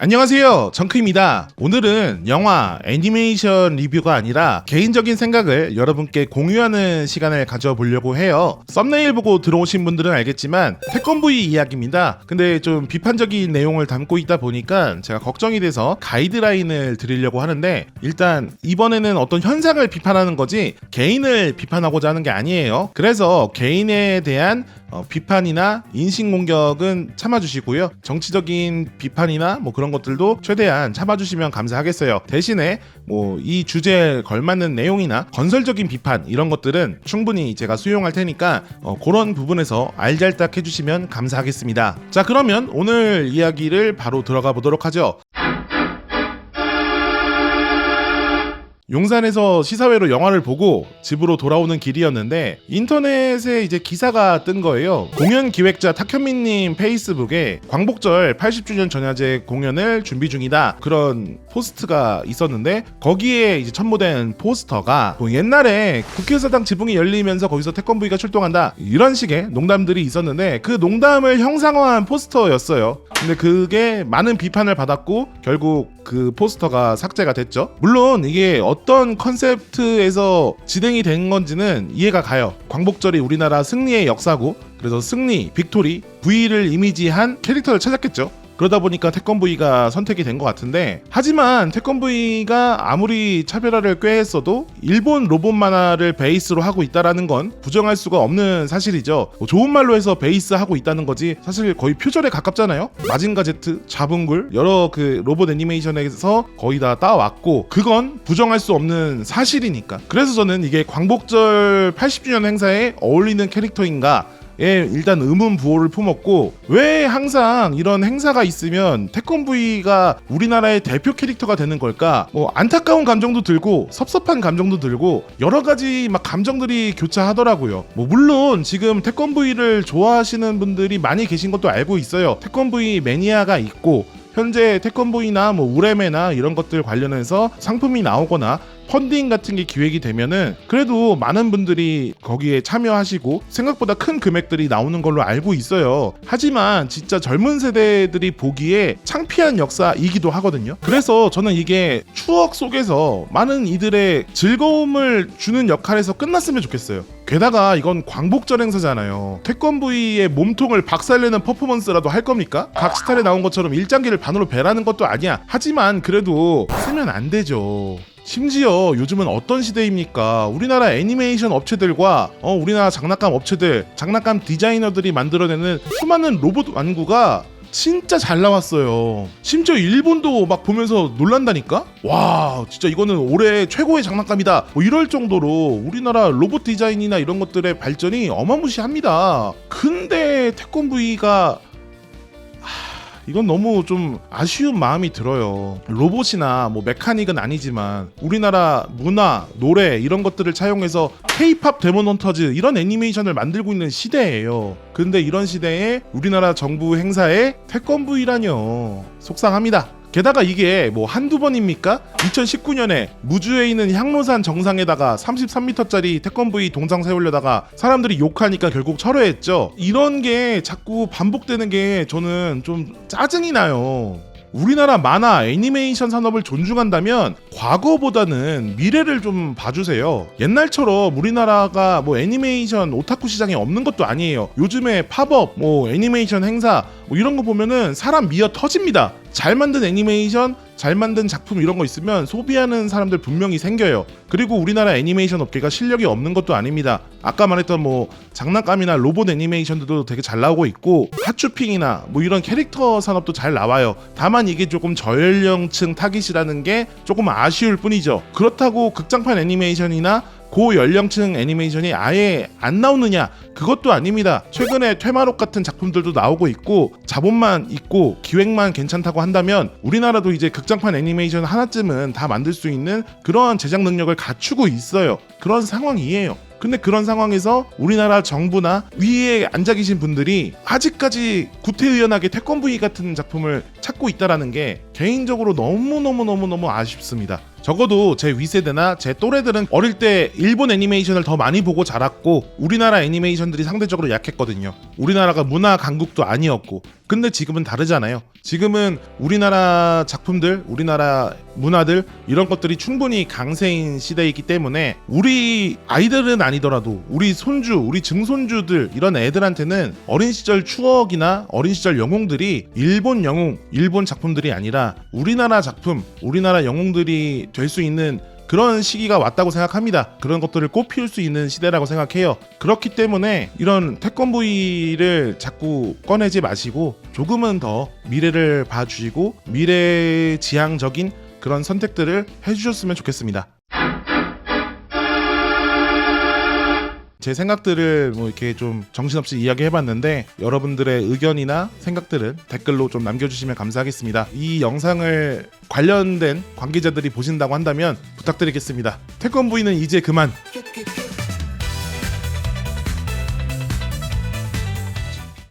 안녕하세요, 정크입니다. 오늘은 영화 애니메이션 리뷰가 아니라 개인적인 생각을 여러분께 공유하는 시간을 가져보려고 해요. 썸네일 보고 들어오신 분들은 알겠지만 태권브이 이야기입니다. 근데 좀 비판적인 내용을 담고 있다 보니까 제가 걱정이 돼서 가이드라인을 드리려고 하는데, 일단 이번에는 어떤 현상을 비판하는 거지 개인을 비판하고자 하는 게 아니에요. 그래서 개인에 대한 비판이나 인신공격은 참아주시고요. 정치적인 비판이나 그런 것들도 최대한 참아주시면 감사하겠어요. 대신에 이 주제에 걸맞는 내용이나 건설적인 비판 이런 것들은 충분히 제가 수용할 테니까 그런 부분에서 알잘딱 해주시면 감사하겠습니다. 자, 그러면 오늘 이야기를 바로 들어가 보도록 하죠. 용산에서 시사회로 영화를 보고 집으로 돌아오는 길이었는데 인터넷에 이제 기사가 뜬 거예요. 공연 기획자 탁현민님 페이스북에 광복절 80주년 전야제 공연을 준비 중이다, 그런 포스트가 있었는데, 거기에 이제 첨부된 포스터가 옛날에 국회의사당 지붕이 열리면서 거기서 태권브이가 출동한다, 이런 식의 농담들이 있었는데 그 농담을 형상화한 포스터였어요. 근데 그게 많은 비판을 받았고 결국 그 포스터가 삭제가 됐죠. 물론 이게 어떤 컨셉트에서 진행이 된 건지는 이해가 가요. 광복절이 우리나라 승리의 역사고, 그래서 승리, 빅토리, V를 이미지한 캐릭터를 찾았겠죠. 그러다 보니까 태권브이가 선택이 된 것 같은데, 하지만 태권브이가 아무리 차별화를 꾀했어도 일본 로봇 만화를 베이스로 하고 있다라는 건 부정할 수가 없는 사실이죠. 좋은 말로 해서 베이스하고 있다는 거지 사실 거의 표절에 가깝잖아요. 마징가 제트, 자분굴 여러 그 로봇 애니메이션에서 거의 다 따왔고, 그건 부정할 수 없는 사실이니까. 그래서 저는 이게 광복절 80주년 행사에 어울리는 캐릭터인가 일단 의문 부호를 품었고, 왜 항상 이런 행사가 있으면 태권브이가 우리나라의 대표 캐릭터가 되는 걸까? 안타까운 감정도 들고 섭섭한 감정도 들고 여러 가지 감정들이 교차하더라고요. 물론 지금 태권브이를 좋아하시는 분들이 많이 계신 것도 알고 있어요. 태권브이 매니아가 있고 현재 태권브이나 우레메나 이런 것들 관련해서 상품이 나오거나 펀딩 같은 게 기획이 되면은 그래도 많은 분들이 거기에 참여하시고 생각보다 큰 금액들이 나오는 걸로 알고 있어요. 하지만 진짜 젊은 세대들이 보기에 창피한 역사이기도 하거든요. 그래서 저는 이게 추억 속에서 많은 이들의 즐거움을 주는 역할에서 끝났으면 좋겠어요. 게다가 이건 광복절 행사잖아요. 태권브이의 몸통을 박살내는 퍼포먼스라도 할 겁니까? 각스탈에 나온 것처럼 일장기를 반으로 베라는 것도 아니야. 하지만 그래도 쓰면 안 되죠. 심지어 요즘은 어떤 시대입니까? 우리나라 애니메이션 업체들과 우리나라 장난감 업체들, 장난감 디자이너들이 만들어내는 수많은 로봇 완구가 진짜 잘 나왔어요. 심지어 일본도 보면서 놀란다니까? 와, 진짜 이거는 올해 최고의 장난감이다, 이럴 정도로 우리나라 로봇 디자인이나 이런 것들의 발전이 어마무시합니다. 근데 태권브이가 이건 너무 좀 아쉬운 마음이 들어요. 로봇이나 메카닉은 아니지만 우리나라 문화, 노래 이런 것들을 차용해서 K-팝 데몬 헌터즈 이런 애니메이션을 만들고 있는 시대예요. 근데 이런 시대에 우리나라 정부 행사에 태권브이라뇨. 속상합니다. 게다가 이게 한두 번입니까? 2019년에 무주에 있는 향로산 정상에다가 33m짜리 태권브이 동상 세우려다가 사람들이 욕하니까 결국 철회했죠. 이런 게 자꾸 반복되는 게 저는 좀 짜증이 나요. 우리나라 만화, 애니메이션 산업을 존중한다면 과거보다는 미래를 좀 봐주세요. 옛날처럼 우리나라가 애니메이션 오타쿠 시장이 없는 것도 아니에요. 요즘에 팝업, 애니메이션 행사 이런 거 보면은 사람 미어 터집니다. 잘 만든 애니메이션, 잘 만든 작품 이런 거 있으면 소비하는 사람들 분명히 생겨요. 그리고 우리나라 애니메이션 업계가 실력이 없는 것도 아닙니다. 아까 말했던 장난감이나 로봇 애니메이션들도 되게 잘 나오고 있고, 핫쇼핑이나 이런 캐릭터 산업도 잘 나와요. 다만 이게 조금 저연령층 타깃이라는 게 조금 아쉬울 뿐이죠. 그렇다고 극장판 애니메이션이나 고연령층 애니메이션이 아예 안 나오느냐? 그것도 아닙니다. 최근에 퇴마록 같은 작품들도 나오고 있고, 자본만 있고 기획만 괜찮다고 한다면 우리나라도 이제 극장판 애니메이션 하나쯤은 다 만들 수 있는 그런 제작 능력을 갖추고 있어요. 그런 상황이에요. 근데 그런 상황에서 우리나라 정부나 위에 앉아 계신 분들이 아직까지 구태의연하게 태권브이 같은 작품을 찾고 있다라는 게 개인적으로 너무너무 아쉽습니다. 적어도 제 위세대나 제 또래들은 어릴 때 일본 애니메이션을 더 많이 보고 자랐고 우리나라 애니메이션들이 상대적으로 약했거든요. 우리나라가 문화 강국도 아니었고. 근데 지금은 다르잖아요. 지금은 우리나라 작품들, 우리나라 문화들 이런 것들이 충분히 강세인 시대이기 때문에 우리 아이들은 아니더라도 우리 손주, 우리 증손주들 이런 애들한테는 어린 시절 추억이나 어린 시절 영웅들이 일본 영웅, 일본 작품들이 아니라 우리나라 작품, 우리나라 영웅들이 될 수 있는 그런 시기가 왔다고 생각합니다. 그런 것들을 꽃피울 수 있는 시대라고 생각해요. 그렇기 때문에 이런 태권브이를 자꾸 꺼내지 마시고 조금은 더 미래를 봐주시고 미래지향적인 그런 선택들을 해주셨으면 좋겠습니다. 제 생각들을 뭐 이렇게 좀 정신없이 이야기해봤는데 여러분들의 의견이나 생각들은 댓글로 좀 남겨주시면 감사하겠습니다. 이 영상을 관련된 관계자들이 보신다고 한다면 부탁드리겠습니다. 태권브이는 이제 그만!